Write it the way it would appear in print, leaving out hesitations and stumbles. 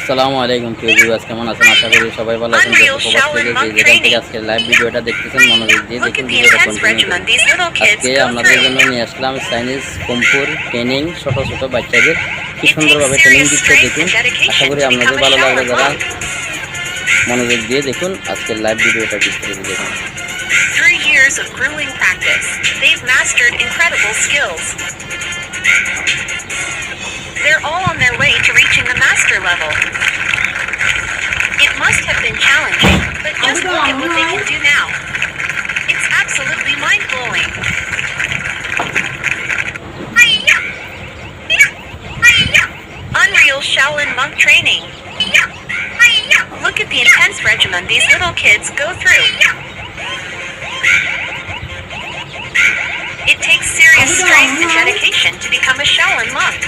আসসালামু আলাইকুম প্রিয় ভিউয়ার্স, কেমন আছেন? আশা করি সবাই ভালো আছেন। দেশ ও প্রবাস থেকে যে যেখান থেকে আজকে লাইভ ভিডিওটা দেখতেছেন মনোযোগ দিয়ে দেখুন, ভিডিওটা কন্টিনিউ করুন। আজকে আপনাদের জন্য নিয়ে আসলাম চাইনিজ কুম্ফুর ট্রেনিং। ছোট ছোট বাচ্চাদের কি সুন্দরভাবে ট্রেনিং দিচ্ছে দেখুন। আশা করি আপনাদের ভালো লাগবে। যারা মনোযোগ দিয়ে দেখুন আজকের লাইভ ভিডিওটা বিস্তারিত দেখুন। 3 years of grueling practice, they've mastered incredible skills. They're all on their way to reaching the master level. It must have been challenging, but just look at what they can do now. It's absolutely mind-blowing. Unreal Shaolin monk training. Look at the intense regimen these little kids go through. It takes serious strength and dedication to become a Shaolin monk.